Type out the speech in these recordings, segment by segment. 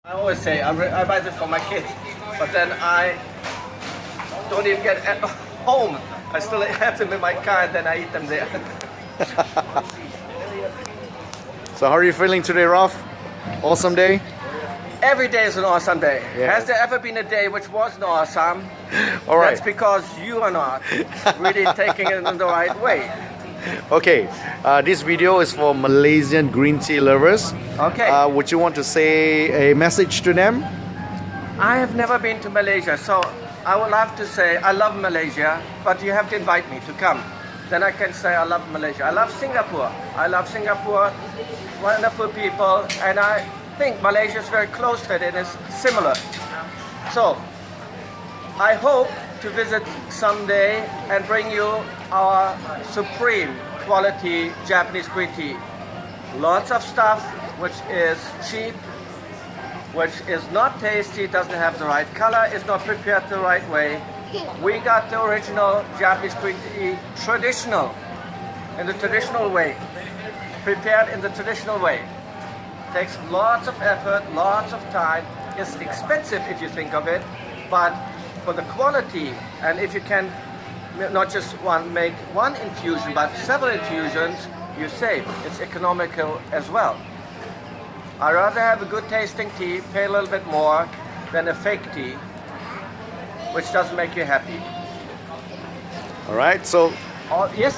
I always say I buy this for my kids, but then I don't even get at home. I still have them in my car and then I eat them there. So how are you feeling today, Ralph? Awesome day? Every day is an awesome day. Yeah. Has there ever been a day which wasn't awesome? All right. That's because you are not really taking it in the right way. Okay, this video is for Malaysian green tea lovers. Okay. Would you want to say a message to them? I have never been to Malaysia, so I would love to say I love Malaysia, but you have to invite me to come. Then I can say I love Malaysia. I love Singapore. Wonderful people, and I think Malaysia is very close to it and is similar. So I hope to visit someday and bring you our supreme quality Japanese green tea. Lots of stuff which is cheap, which is not tasty, doesn't have the right color, is not prepared the right way. We got the original Japanese green tea traditional, in the traditional way, prepared in the traditional way. Takes lots of effort, lots of time. It's expensive if you think of it, but for the quality, and if you can not just make one infusion, but several infusions, you save. It's economical as well. I'd rather have a good tasting tea, pay a little bit more, than a fake tea, which doesn't make you happy. All right, so Yes?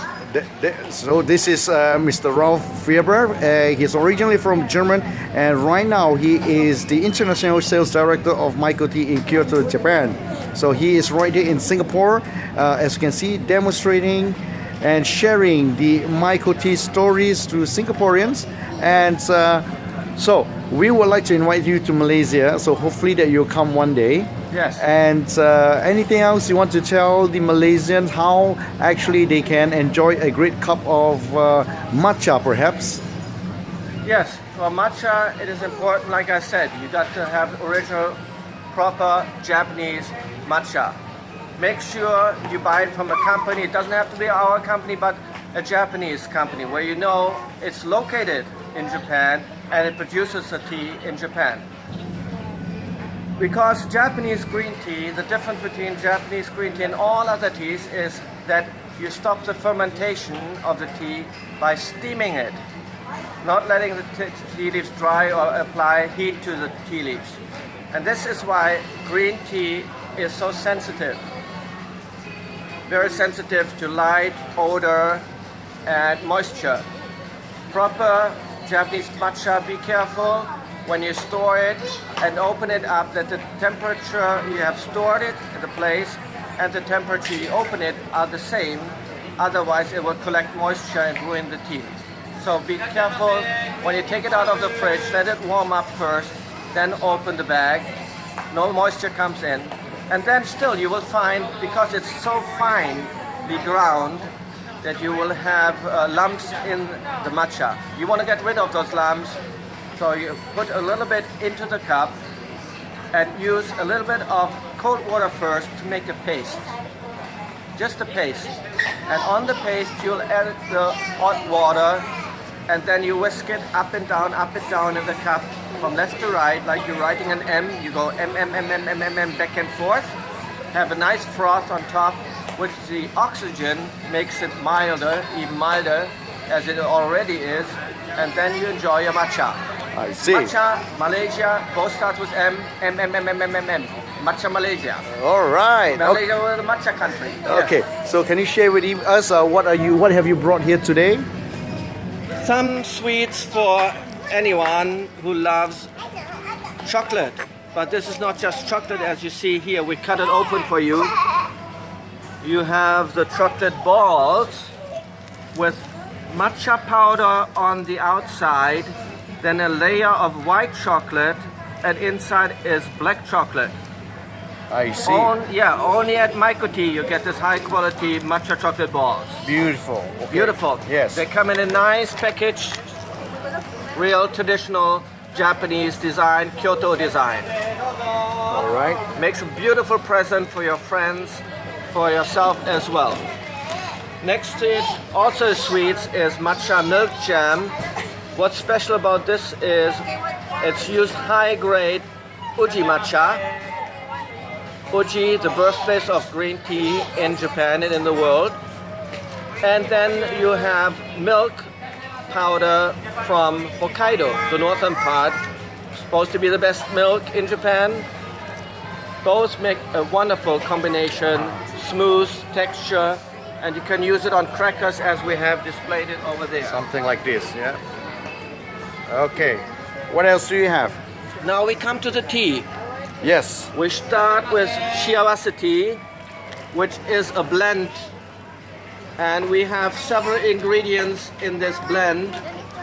so this is Mr. Ralph Faerber. He's originally from Germany, and right now he is the international sales director of Maiko Tea in Kyoto, Japan. So he is right here in Singapore, as you can see, demonstrating and sharing the Maiko Tea stories to Singaporeans. And so we would like to invite you to Malaysia. So hopefully that you'll come one day. Yes. And anything else you want to tell the Malaysians how actually they can enjoy a great cup of matcha, perhaps? Yes, for matcha it is important, like I said, you got to have original, proper Japanese matcha. Make sure you buy it from a company. It doesn't have to be our company, but a Japanese company where you know it's located in Japan and it produces the tea in Japan. Because Japanese green tea, the difference between Japanese green tea and all other teas is that you stop the fermentation of the tea by steaming it, not letting the tea leaves dry or apply heat to the tea leaves. And this is why green tea is so sensitive. Very sensitive to light, odor, and moisture. Proper Japanese matcha, be careful when you store it and open it up that the temperature you have stored it in the place and the temperature you open it are the same, otherwise it will collect moisture and ruin the tea. So be careful when you take it out of the fridge, let it warm up first, then open the bag, no moisture comes in, and then still you will find, because it's so finely ground, that you will have lumps in the matcha. You want to get rid of those lumps. So you put a little bit into the cup and use a little bit of cold water first to make a paste. Just a paste. And on the paste you'll add the hot water and then you whisk it up and down in the cup from left to right, like you're writing an M. You go M, back and forth. Have a nice froth on top, which the oxygen makes it milder, even milder, as it already is. And then you enjoy your matcha. I see. Matcha, Malaysia, both start with M. Matcha Malaysia. All right. Malaysia was the matcha country. Okay. So can you share with us what have you brought here today? Some sweets for anyone who loves chocolate. But this is not just chocolate, as you see here. We cut it open for you. You have the chocolate balls with matcha powder on the outside, then a layer of white chocolate, and inside is black chocolate. I see. Only at Maiko Tea you get this high quality matcha chocolate balls. Beautiful. Okay. Beautiful. Yes. They come in a nice package, real traditional Japanese design, Kyoto design. All right. Makes a beautiful present for your friends, for yourself as well. Next to it, also sweets, is matcha milk jam. What's special about this is it's used high grade Uji matcha. Uji, the birthplace of green tea in Japan and in the world. And then you have milk powder from Hokkaido, the northern part. Supposed to be the best milk in Japan. Both make a wonderful combination, smooth texture, and you can use it on crackers as we have displayed it over there. Something like this, yeah. Okay. What else do you have? Now we come to the tea. Yes. We start with shiawase tea, which is a blend, and we have several ingredients in this blend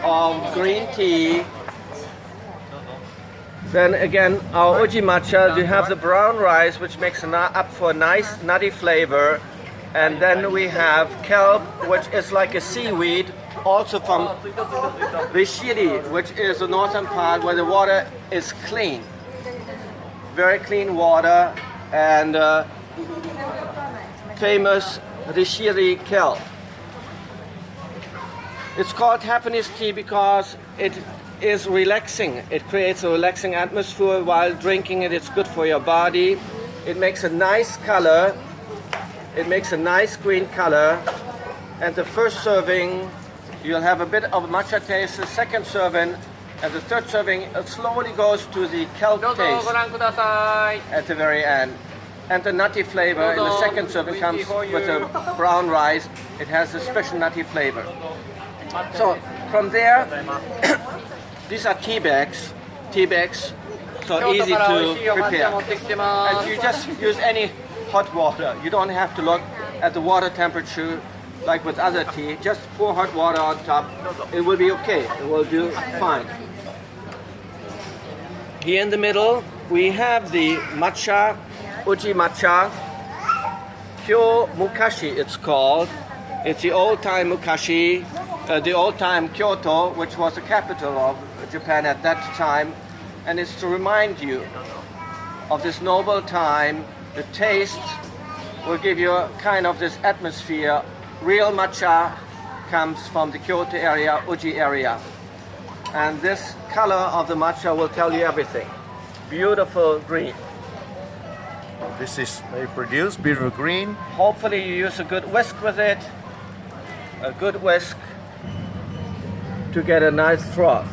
of green tea. Then again, our uji matcha, you have the brown rice, which makes up for a nice nutty flavor. And then we have kelp, which is like a seaweed, also from Rishiri, which is the northern part where the water is clean. Very clean water, and famous Rishiri kelp. It's called Japanese tea because it is relaxing. It creates a relaxing atmosphere while drinking it. It's good for your body. It makes a nice color. It makes a nice green color. And the first serving, you'll have a bit of matcha taste. The second serving and the third serving, it slowly goes to the kelp taste at the very end. And the nutty flavor in the second serving comes with the brown rice. It has a special nutty flavor. So from there, these are tea bags, so easy to prepare. And you just use any hot water. You don't have to look at the water temperature like with other tea. Just pour hot water on top. It will be okay. It will do fine. Here in the middle, we have the matcha, uji matcha, Kyo Mukashi it's called. It's the old-time Mukashi, the old-time Kyoto, which was the capital of Japan at that time. And it's to remind you of this noble time. The taste will give you a kind of this atmosphere. Real matcha comes from the Kyoto area, Uji area. And this color of the matcha will tell you everything. Beautiful green. This is they produce beautiful green. Hopefully you use a good whisk with it. A good whisk to get a nice froth.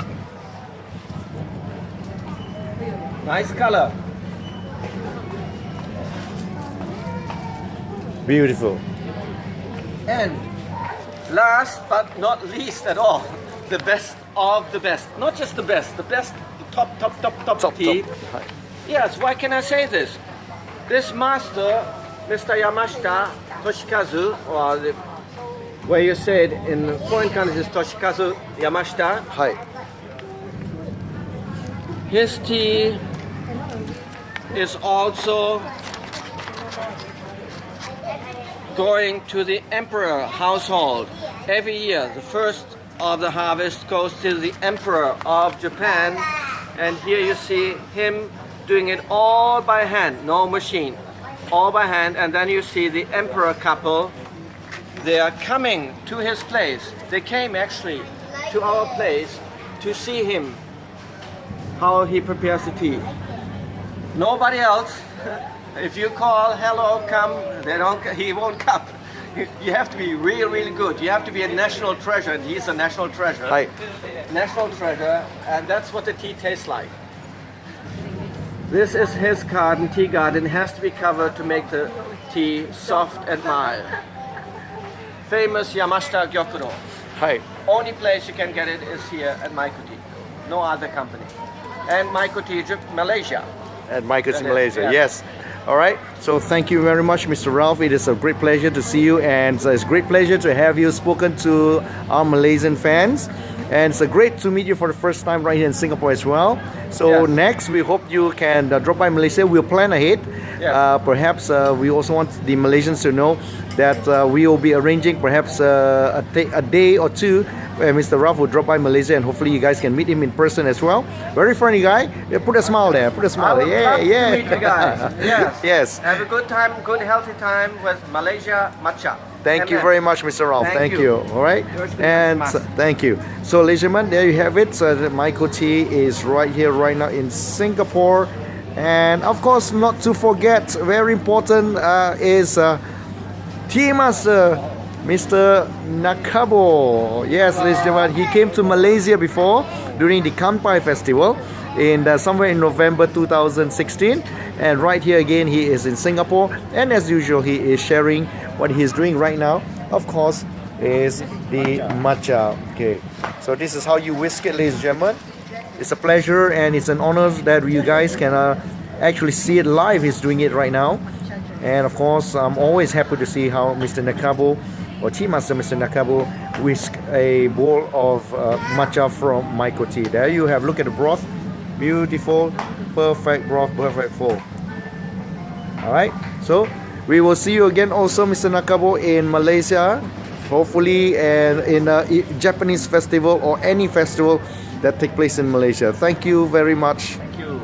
Nice color. Beautiful. And last but not least at all, the best of the best. Not just the best, the top tea. Yes, why can I say this? This master, Mr. Yamashita Toshikazu, or where you say it in foreign countries is Toshikazu Yamashita. Hi. His tea is also going to the emperor household. Every year, the first of the harvest goes to the emperor of Japan, and here you see him doing it all by hand, no machine, all by hand. And then you see the emperor couple, they are coming to his place. They came actually to our place to see him, how he prepares the tea. Nobody else. If you call, hello, come, he won't come. You have to be really, really good. You have to be a national treasure, and he's a national treasure. Hi. National treasure, and that's what the tea tastes like. This is his garden, tea garden. It has to be covered to make the tea soft and mild. Famous Yamashita Gyokuro. Hi. Only place you can get it is here at Maiko Tea. No other company. And Maiko Tea, Malaysia. At Maiko's in Malaysia, yeah. yes. All right. So thank you very much, Mr. Ralph. It is a great pleasure to see you, and it's a great pleasure to have you spoken to our Malaysian fans. And it's great to meet you for the first time right here in Singapore as well. So Yes. next, we hope you can drop by Malaysia. We'll plan ahead. Yes. Perhaps we also want the Malaysians to know that we will be arranging perhaps a day or two where Mr. Ralph will drop by Malaysia, and hopefully you guys can meet him in person as well. Very funny guy. Yeah, put a smile there. Put a smile there. Yeah, yeah. To meet you guys. Yes. Yes. Have a good time, good healthy time with Malaysia matcha. Thank you very much, Mr. Ralph. Thank Thank you. you. All right. Yoshi And gozaimasu. thank you. So, ladies and gentlemen, there you have it. So, the Maiko Tea is right here, right now in Singapore. And of course, not to forget, very important is tea master, Mr. Nakabo. Yes, ladies and gentlemen, he came to Malaysia before during the Kanpai festival in somewhere in November 2016, and right here again he is in Singapore, and as usual he is sharing what he is doing right now. Of course, is the matcha. Okay, so this is how you whisk it, ladies and gentlemen. It's a pleasure and it's an honor that you guys can actually see it live. He's doing it right now, and of course I'm always happy to see how Mr. Nakabo, or tea master Mr. Nakabo, whisk a bowl of matcha from Maiko tea. There you have, look at the broth, beautiful, perfect broth, perfect full. Alright, so we will see you again also, Mr. Nakabo, in Malaysia, hopefully, and in a Japanese festival or any festival that take place in Malaysia. Thank you very much. Thank you.